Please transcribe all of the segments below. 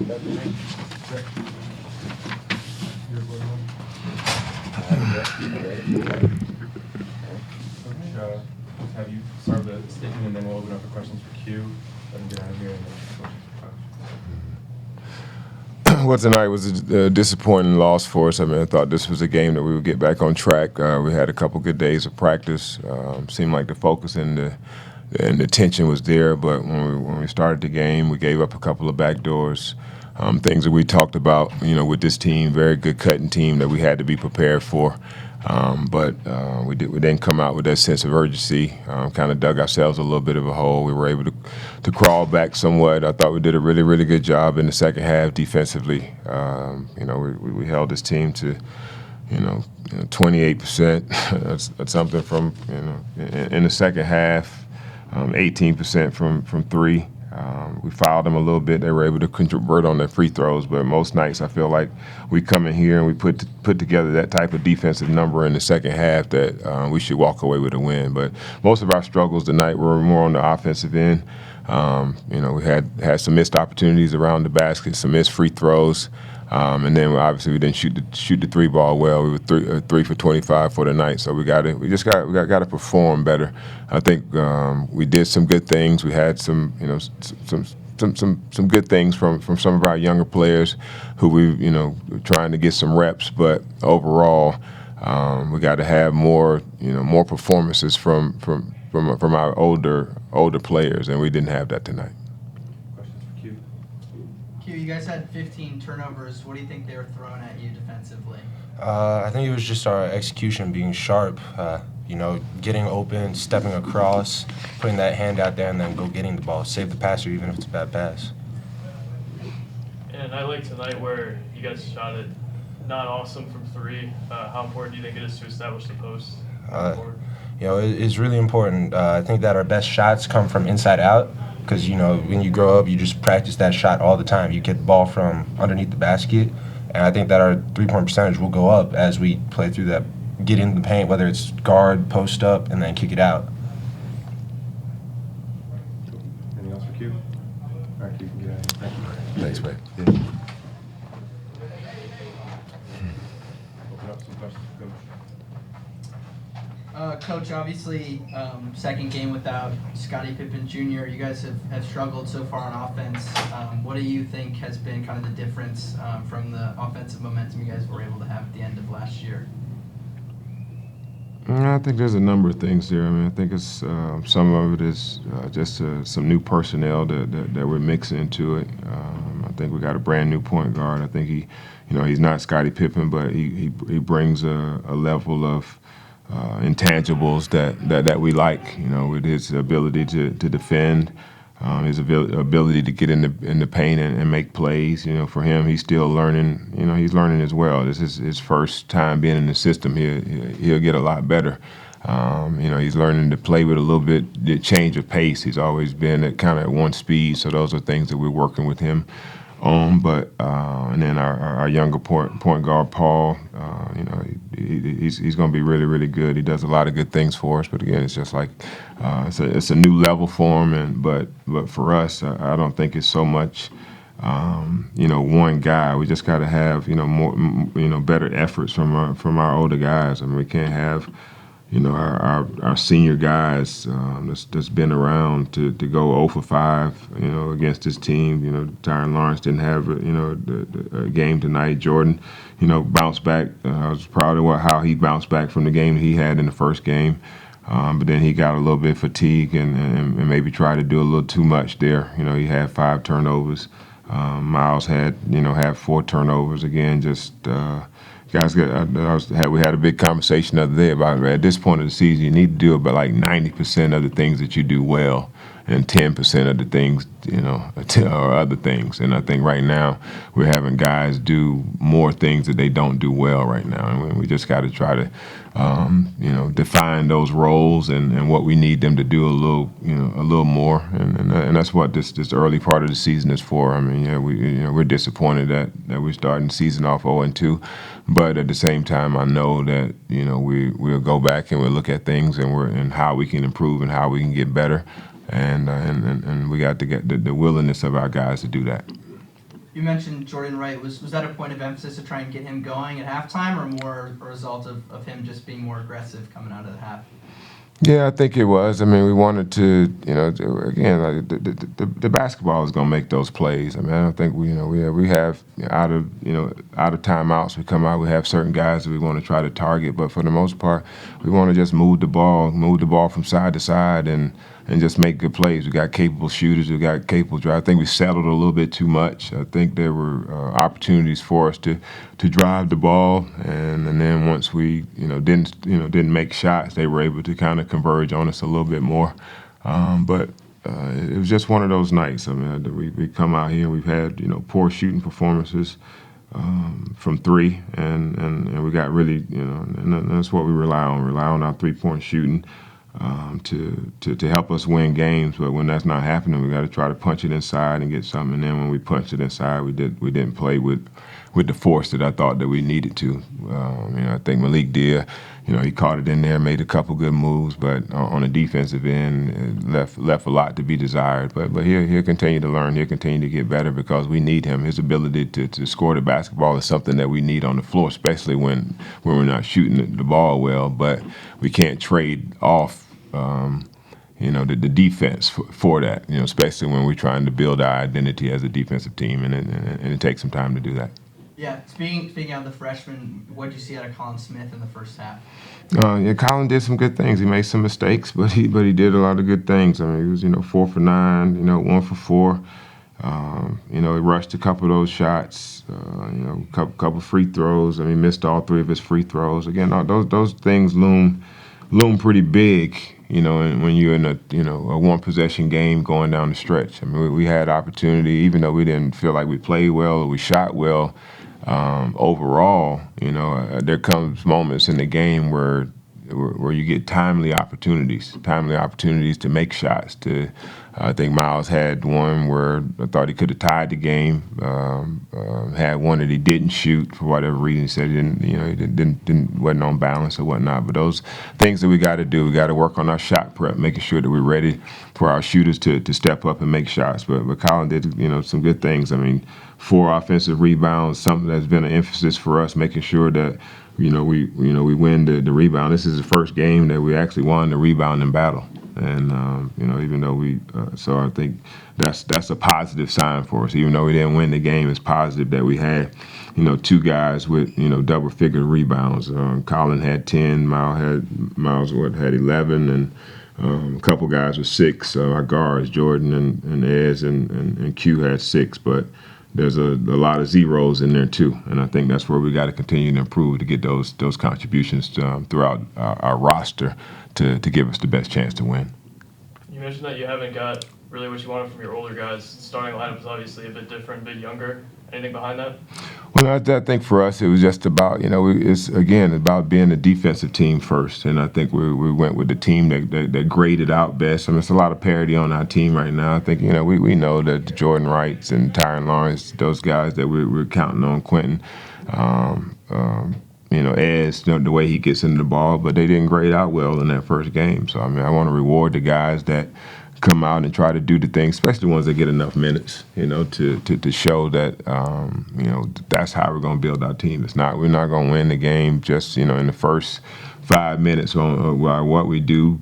Have you start with a statement, and then we'll open up for questions for Q. Let him get out of here, and then Well, tonight was a disappointing loss for us. I mean, I thought this was a game that we would get back on track. We had a couple good days of practice. Seemed like the focus and the tension was there, but when we started the game, we gave up a couple of backdoors. Things that we talked about, with this team, very good cutting team that we had to be prepared for. But we didn't come out with that sense of urgency. Kind of dug ourselves a little bit of a hole. We were able to crawl back somewhat. I thought we did a really, really good job in the second half defensively. We held this team to 28%. That's something from in the second half, 18% from three. We fouled them a little bit. They were able to convert on their free throws, but most nights I feel like we come in here and we put together that type of defensive number in the second half that we should walk away with a win. But most of our struggles tonight were more on the offensive end. We had some missed opportunities around the basket, some missed free throws. And then obviously we didn't shoot the three ball well. We were 3 for 25 for the night, so we got to perform better. I think we did some good things. We had some good things from some of our younger players who we trying to get some reps. But overall, we got to have more performances from our older players, and we didn't have that tonight. You guys had 15 turnovers. What do you think they were throwing at you defensively? I think it was just our execution being sharp, getting open, stepping across, putting that hand out there, and then go getting the ball. Save the passer even if it's a bad pass. And I like tonight where you guys shot it not awesome from three. How important do you think it is to establish the post? It's really important. I think that our best shots come from inside out. Because, when you grow up, you just practice that shot all the time. You get the ball from underneath the basket. And I think that our three-point percentage will go up as we play through that, get in the paint, whether it's guard, post up, and then kick it out. anything else for Q? All right, Q can get out of here. Thank you. Thanks, man. Open up some questions for Coach. Coach, obviously, second game without Scottie Pippen Jr. You guys have struggled so far on offense. What do you think has been kind of the difference from the offensive momentum you guys were able to have at the end of last year? I think there's a number of things there. I mean, I think it's some of it is just some new personnel that we're mixing into it. I think we got a brand new point guard. I think he's not Scottie Pippen, but he brings a level of intangibles that we like, with his ability to defend, his ability to get in the paint and make plays. For him, he's still learning. He's learning as well. This is his first time being in the system. He'll get a lot better. He's learning to play with a little bit the change of pace. He's always been at kind of at one speed. So those are things that we're working with him on. But and then our younger point guard Paul, he's going to be really, really good. He does a lot of good things for us. But again, it's just like it's a new level for him. But for us, I don't think it's so much one guy. We just got to have more better efforts from our older guys. I mean, we can't have our senior guys that's been around to go 0 for 5 against this team. Tyron Lawrence didn't have a game tonight. Jordan bounced back. I was proud of how he bounced back from the game that he had in the first game. But then he got a little bit fatigued and maybe tried to do a little too much there. He had 5 turnovers. Miles had 4 turnovers. Again, just guys, we had a big conversation the other day about at this point of the season, you need to do about like 90% of the things that you do well, and 10% of the things, are other things. And I think right now we're having guys do more things that they don't do well right now, and we just got to try to, define those roles and what we need them to do a little more. And that's what this early part of the season is for. I mean, we're disappointed that we're starting the season off 0-2, but at the same time, I know that we'll go back and we'll look at things and how we can improve and how we can get better. And we got to get the willingness of our guys to do that. You mentioned Jordan Wright. Was that a point of emphasis to try and get him going at halftime, or more a result of him just being more aggressive coming out of the half? Yeah, I think it was. I mean, we wanted to, again, like the basketball is going to make those plays. I mean, I don't think we have out of timeouts, we come out, we have certain guys that we want to try to target, but for the most part, we want to just move the ball from side to side and just make good plays. We got capable shooters, we got capable drive. I think we settled a little bit too much. I think there were opportunities for us to drive the ball, and then once we didn't make shots, they were able to kind of converge on us a little bit more. But it was just one of those nights. I mean, we come out here, we've had poor shooting performances from three, and we got really and that's what we rely on our 3-point shooting. To help us win games, but when that's not happening, we got to try to punch it inside and get something. And then when we punched it inside, we didn't play with the force that I thought that we needed to. I think Malik did. He caught it in there, made a couple good moves, but on the defensive end, it left a lot to be desired. But he'll continue to learn. He'll continue to get better because we need him. His ability to score the basketball is something that we need on the floor, especially when we're not shooting the ball well. But we can't trade off the defense for that, especially when we're trying to build our identity as a defensive team, and it takes some time to do that. Yeah, speaking of the freshman, what did you see out of Colin Smith in the first half? Colin did some good things. He made some mistakes, but he did a lot of good things. I mean, he was 4 for 9, 1 for 4. He rushed a couple of those shots, couple free throws. I mean, missed all 3 of his free throws. Again, those things loom pretty big, when you're in a one-possession game going down the stretch. I mean, we had opportunity, even though we didn't feel like we played well or we shot well. Overall, there comes moments in the game where you get timely opportunities to make shots. I think Miles had one where I thought he could have tied the game. Had one that he didn't shoot for whatever reason. He said he wasn't on balance or whatnot. But those things that we got to do, we got to work on our shot prep, making sure that we're ready for our shooters to step up and make shots. But Colin did some good things. I mean, 4 offensive rebounds, something that's been an emphasis for us, making sure that we win the rebound. This is the first game that we actually won the rebounding battle. And even though so I think that's a positive sign for us. Even though we didn't win the game, it's positive that we had 2 guys with double-figure rebounds. Colin had 10, Miles had 11, and a couple guys with 6. Our guards, Jordan and Ez and Q had 6, but there's a lot of zeros in there too, and I think that's where we got to continue to improve to get those contributions throughout our roster to give us the best chance to win. You mentioned that you haven't got really what you wanted from your older guys. Starting lineup is obviously a bit different, a bit younger. Anything behind that? Well, I think for us it was just about it's again about being a defensive team first, and I think we went with the team that graded out best. I mean, it's a lot of parity on our team right now. I think we know that the Jordan Wrights and Tyron Lawrence, those guys that we're counting on, Quentin. Ez, the way he gets into the ball, but they didn't grade out well in that first game. So, I mean, I want to reward the guys that come out and try to do the things, especially the ones that get enough minutes, to show that, that's how we're going to build our team. We're not going to win the game just, in the first 5 minutes on what we do,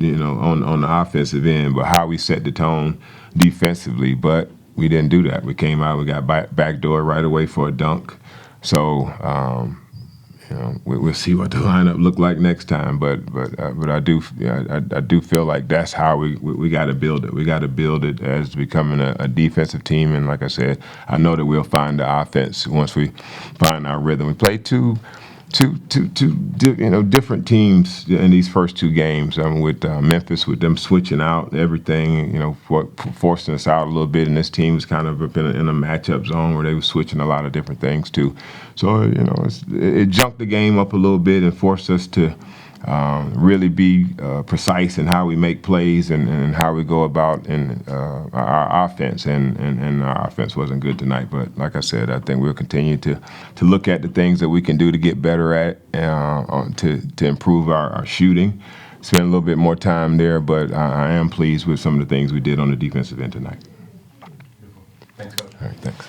on the offensive end, but how we set the tone defensively. But we didn't do that. We came out, we got backdoor right away for a dunk. So, we'll see what the lineup look like next time. But I do feel like that's how we got to build it. We got to build it as becoming a defensive team. And like I said, I know that we'll find the offense once we find our rhythm. We played two different teams in these first 2 games. With Memphis, with them switching out everything, forcing us out a little bit. And this team was kind of in a matchup zone where they were switching a lot of different things too. So it jumped the game up a little bit and forced us to really be precise in how we make plays and how we go about in our offense. And our offense wasn't good tonight. But like I said, I think we'll continue to look at the things that we can do to get better at, to improve our shooting. Spend a little bit more time there, but I am pleased with some of the things we did on the defensive end tonight. Thanks, Coach. All right, thanks.